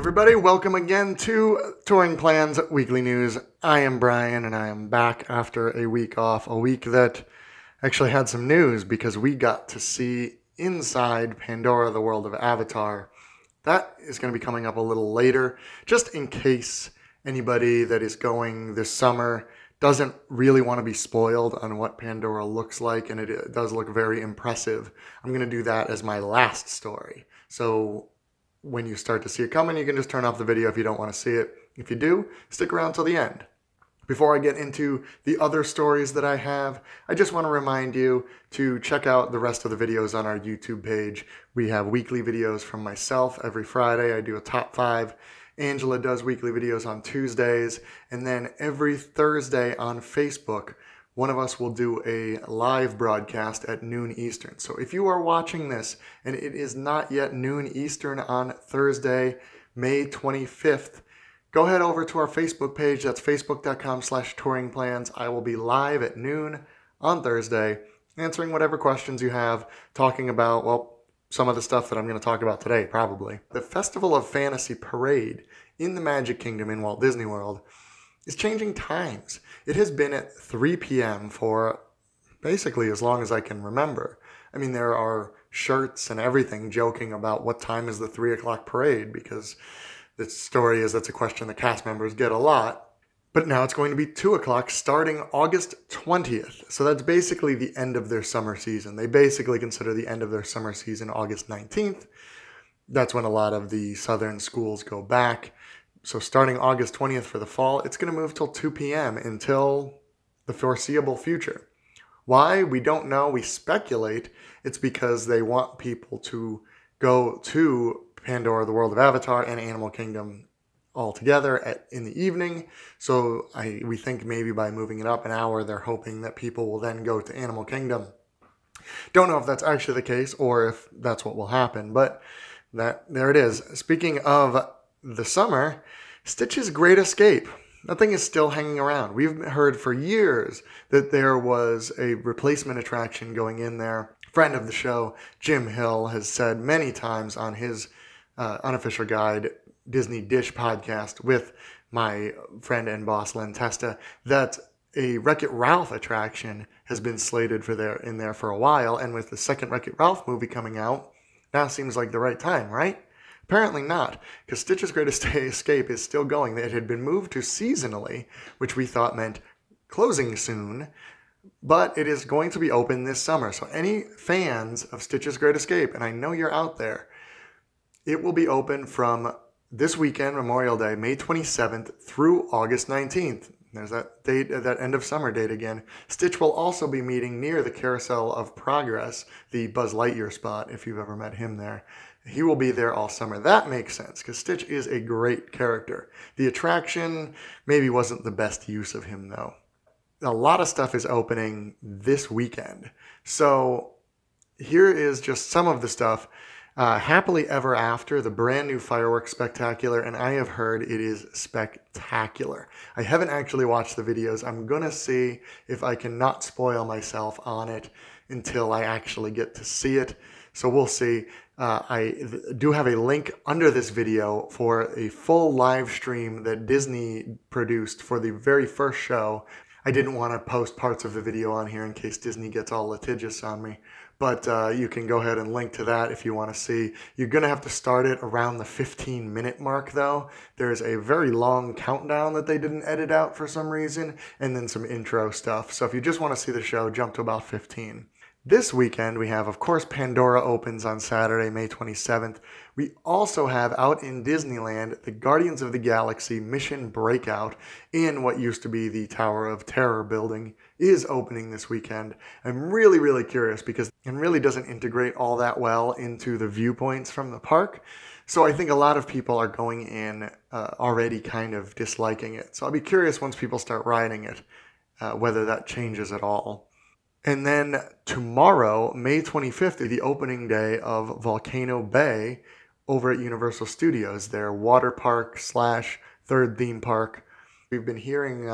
everybody, welcome again to Touring Plans Weekly News. I am Brian and I am back after a week off, a week that actually had some news because we got to see inside Pandora, the world of Avatar. That is going to be coming up a little later, just in case anybody that is going this summer doesn't really want to be spoiled on what Pandora looks like, and it does look very impressive. I'm going to do that as my last story. So when you start to see it coming, you can just turn off the video if you don't want to see it. If you do, stick around till the end. Before I get into the other stories that I have, I just want to remind you to check out the rest of the videos on our YouTube page. We have weekly videos from myself every Friday. I do a top 5. Angela does weekly videos on Tuesdays. And then every Thursday on Facebook, one of us will do a live broadcast at noon Eastern. So if you are watching this and it is not yet noon Eastern on Thursday, May 25th, go ahead over to our Facebook page. That's facebook.com/touringplans. I will be live at noon on Thursday, answering whatever questions you have, talking about, well, some of the stuff that I'm going to talk about today, probably. The Festival of Fantasy Parade in the Magic Kingdom in Walt Disney World is changing times. It has been at 3 p.m. for basically as long as I can remember. I mean, there are shirts and everything joking about what time is the 3 o'clock parade, because the story is that's a question the cast members get a lot. But now it's going to be 2 o'clock starting August 20th. So that's basically the end of their summer season. They basically consider the end of their summer season August 19th. That's when a lot of the southern schools go back. So starting August 20th for the fall, it's going to move till 2 p.m. until the foreseeable future. Why? We don't know. We speculate it's because they want people to go to Pandora, the world of Avatar, and Animal Kingdom all together in the evening. So we think maybe by moving it up an hour, they're hoping that people will then go to Animal Kingdom. Don't know if that's actually the case or if that's what will happen, but there it is. Speaking of the summer, Stitch's Great Escape. That thing is still hanging around. We've heard for years that there was a replacement attraction going in there. Friend of the show, Jim Hill, has said many times on his Unofficial Guide Disney Dish podcast with my friend and boss Len Testa that a Wreck-It Ralph attraction has been slated for in there for a while, and with the second Wreck-It Ralph movie coming out, now seems like the right time, right? Apparently not, because Stitch's Great Escape is still going. It had been moved to seasonally, which we thought meant closing soon, but it is going to be open this summer. So any fans of Stitch's Great Escape, and I know you're out there, it will be open from this weekend, Memorial Day, May 27th through August 19th. There's that date, that end of summer date again. Stitch will also be meeting near the Carousel of Progress, the Buzz Lightyear spot, if you've ever met him there. He will be there all summer. That makes sense, because Stitch is a great character. The attraction maybe wasn't the best use of him, though. A lot of stuff is opening this weekend. So here is just some of the stuff. Happily Ever After, the brand new fireworks spectacular, and I have heard it is spectacular. I haven't actually watched the videos. I'm going to see if I can not spoil myself on it until I actually get to see it. So we'll see. I do have a link under this video for a full live stream that Disney produced for the very first show. I didn't want to post parts of the video on here in case Disney gets all litigious on me. But you can go ahead and link to that if you want to see. You're going to have to start it around the 15-minute mark, though. There's a very long countdown that they didn't edit out for some reason, and then some intro stuff. So if you just want to see the show, jump to about 15. This weekend, we have, of course, Pandora opens on Saturday, May 27th. We also have out in Disneyland, the Guardians of the Galaxy Mission Breakout in what used to be the Tower of Terror building is opening this weekend. I'm really, really curious because it really doesn't integrate all that well into the viewpoints from the park. So I think a lot of people are going in already kind of disliking it. So I'll be curious once people start riding it, whether that changes at all. And then tomorrow, May 25th, is the opening day of Volcano Bay over at Universal Studios, their water park / third theme park. We've been hearing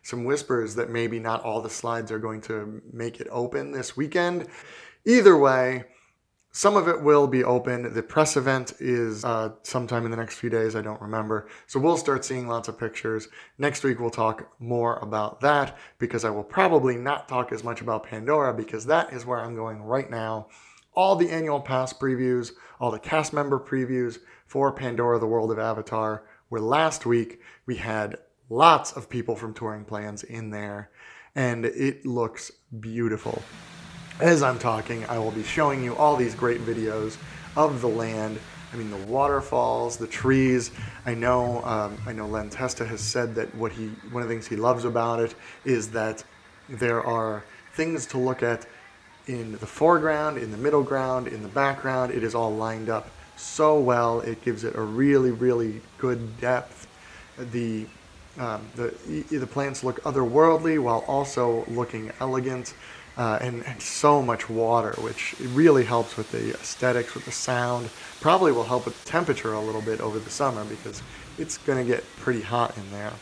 some whispers that maybe not all the slides are going to make it open this weekend. Either way, Some of it will be open. The press event is sometime in the next few days. I don't remember. So we'll start seeing lots of pictures. Next week, we'll talk more about that because I will probably not talk as much about Pandora because that is where I'm going right now. All the annual pass previews, all the cast member previews for Pandora, the World of Avatar, were last week. We had lots of people from Touring Plans in there, and it looks beautiful. As I'm talking, I will be showing you all these great videos of the land. I mean, the waterfalls, the trees. I know Len Testa has said that one of the things he loves about it is that there are things to look at in the foreground, in the middle ground, in the background. It is all lined up so well. It gives it a really, really good depth. The plants look otherworldly while also looking elegant. And so much water, which really helps with the aesthetics, with the sound. Probably will help with the temperature a little bit over the summer because it's going to get pretty hot in there.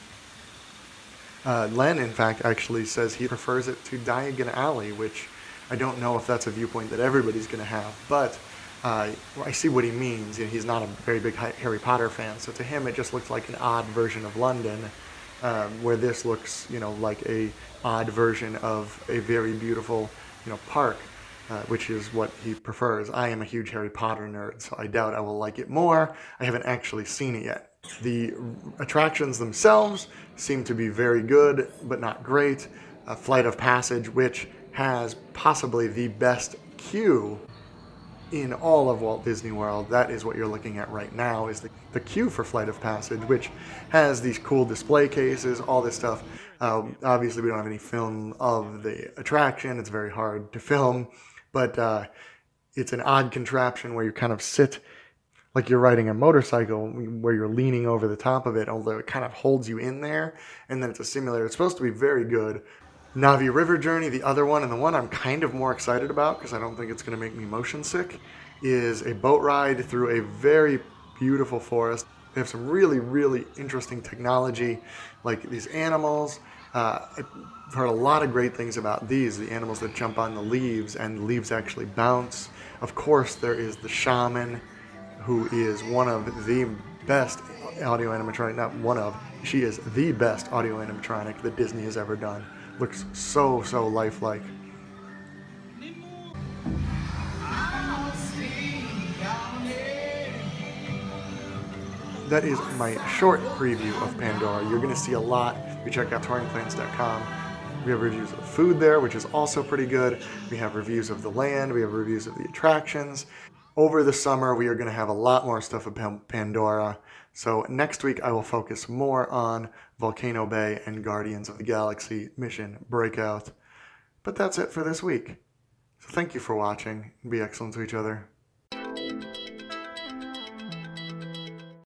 Len, in fact, actually says he prefers it to Diagon Alley, which I don't know if that's a viewpoint that everybody's going to have, but I see what he means. You know, he's not a very big Harry Potter fan, so to him it just looks like an odd version of London. Where this looks, like a odd version of a very beautiful, park, which is what he prefers. I am a huge Harry Potter nerd, so I doubt I will like it more. I haven't actually seen it yet. The attractions themselves seem to be very good, but not great. Flight of Passage, which has possibly the best queue in all of Walt Disney World. That is what you're looking at right now, is the queue for Flight of Passage, which has these cool display cases, all this stuff. Obviously, we don't have any film of the attraction. It's very hard to film, but it's an odd contraption where you kind of sit like you're riding a motorcycle, where you're leaning over the top of it, although it kind of holds you in there, and then it's a simulator. It's supposed to be very good. Navi River Journey, the other one, and the one I'm kind of more excited about because I don't think it's going to make me motion sick, is a boat ride through a very beautiful forest. They have some really, really interesting technology, like these animals. I've heard a lot of great things about these, the animals that jump on the leaves, and the leaves actually bounce. Of course, there is the shaman, who is one of the best audio animatronic, not one of, she is the best audio animatronic that Disney has ever done. Looks so, so lifelike. That is my short preview of Pandora. You're going to see a lot. You check out touringplans.com. We have reviews of food there, which is also pretty good. We have reviews of the land. We have reviews of the attractions. Over the summer, we are going to have a lot more stuff about Pandora. So next week, I will focus more on Volcano Bay and Guardians of the Galaxy Mission Breakout. But that's it for this week. So thank you for watching. Be excellent to each other.